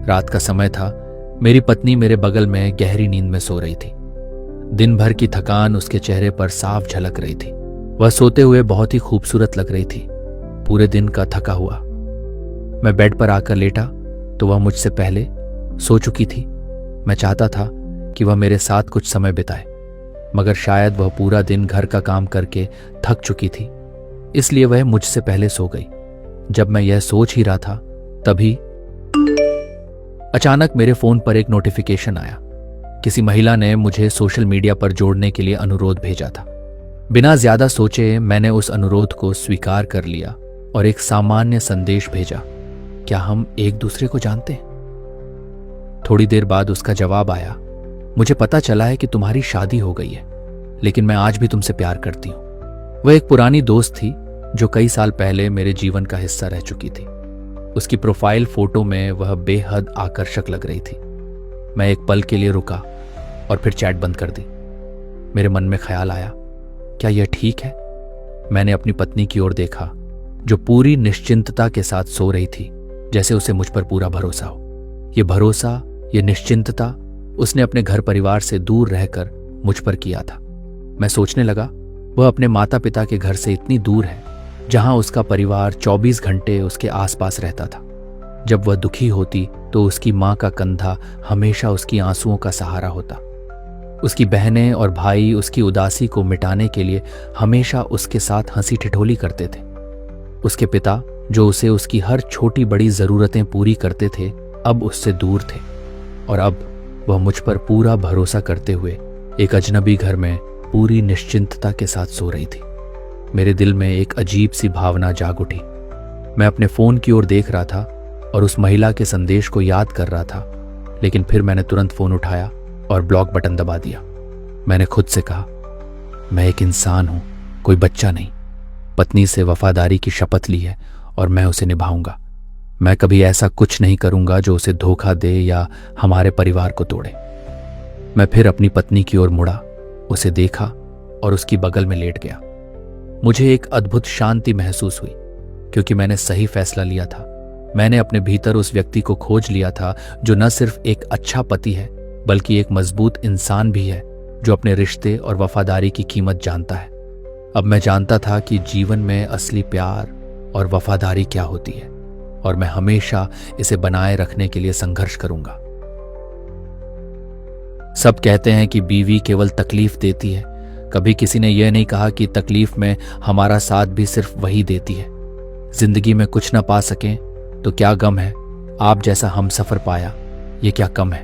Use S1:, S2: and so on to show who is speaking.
S1: रात का समय था। मेरी पत्नी मेरे बगल में गहरी नींद में सो रही थी। दिन भर की थकान उसके चेहरे पर साफ झलक रही थी। वह सोते हुए बहुत ही खूबसूरत लग रही थी, पूरे दिन का थका हुआ। मैं बेड पर आकर लेटा तो वह मुझसे पहले सो चुकी थी। मैं चाहता था कि वह मेरे साथ कुछ समय बिताए, मगर शायद वह पूरा दिन घर का काम करके थक चुकी थी, इसलिए वह मुझसे पहले सो गई। जब मैं यह सोच ही रहा था तभी अचानक मेरे फोन पर एक नोटिफिकेशन आया। किसी महिला ने मुझे सोशल मीडिया पर जोड़ने के लिए अनुरोध भेजा था। बिना ज्यादा सोचे मैंने उस अनुरोध को स्वीकार कर लिया और एक सामान्य संदेश भेजा, क्या हम एक दूसरे को जानते हैं? थोड़ी देर बाद उसका जवाब आया, मुझे पता चला है कि तुम्हारी शादी हो गई है, लेकिन मैं आज भी तुमसे प्यार करती हूं। वह एक पुरानी दोस्त थी जो कई साल पहले मेरे जीवन का हिस्सा रह चुकी थी। उसकी प्रोफाइल फोटो में वह बेहद आकर्षक लग रही थी। मैं एक पल के लिए रुका और फिर चैट बंद कर दी। मेरे मन में ख्याल आया, क्या यह ठीक है? मैंने अपनी पत्नी की ओर देखा जो पूरी निश्चिंतता के साथ सो रही थी, जैसे उसे मुझ पर पूरा भरोसा हो। यह भरोसा, यह निश्चिंतता उसने अपने घर परिवार से दूर रहकर मुझ पर किया था। मैं सोचने लगा, वह अपने माता पिता के घर से इतनी दूर है जहां उसका परिवार 24 घंटे उसके आसपास रहता था। जब वह दुखी होती तो उसकी मां का कंधा हमेशा उसकी आंसुओं का सहारा होता। उसकी बहनें और भाई उसकी उदासी को मिटाने के लिए हमेशा उसके साथ हंसी ठिठोली करते थे। उसके पिता, जो उसे उसकी हर छोटी बड़ी जरूरतें पूरी करते थे, अब उससे दूर थे और अब वह मुझ पर पूरा भरोसा करते हुए एक अजनबी घर में पूरी निश्चिंतता के साथ सो रही थी। मेरे दिल में एक अजीब सी भावना जाग उठी। मैं अपने फोन की ओर देख रहा था और उस महिला के संदेश को याद कर रहा था, लेकिन फिर मैंने तुरंत फोन उठाया और ब्लॉक बटन दबा दिया। मैंने खुद से कहा, मैं एक इंसान हूं, कोई बच्चा नहीं। पत्नी से वफादारी की शपथ ली है और मैं उसे निभाऊंगा। मैं कभी ऐसा कुछ नहीं करूंगा जो उसे धोखा दे या हमारे परिवार को तोड़े। मैं फिर अपनी पत्नी की ओर मुड़ा, उसे देखा और उसकी बगल में लेट गया। मुझे एक अद्भुत शांति महसूस हुई क्योंकि मैंने सही फैसला लिया था। मैंने अपने भीतर उस व्यक्ति को खोज लिया था जो न सिर्फ एक अच्छा पति है बल्कि एक मजबूत इंसान भी है, जो अपने रिश्ते और वफादारी की कीमत जानता है। अब मैं जानता था कि जीवन में असली प्यार और वफादारी क्या होती है और मैं हमेशा इसे बनाए रखने के लिए संघर्ष करूंगा। सब कहते हैं कि बीवी केवल तकलीफ देती है। कभी किसी ने यह नहीं कहा कि तकलीफ में हमारा साथ भी सिर्फ वही देती है। जिंदगी में कुछ ना पा सकें तो क्या गम है, आप जैसा हमसफर पाया, ये क्या कम है।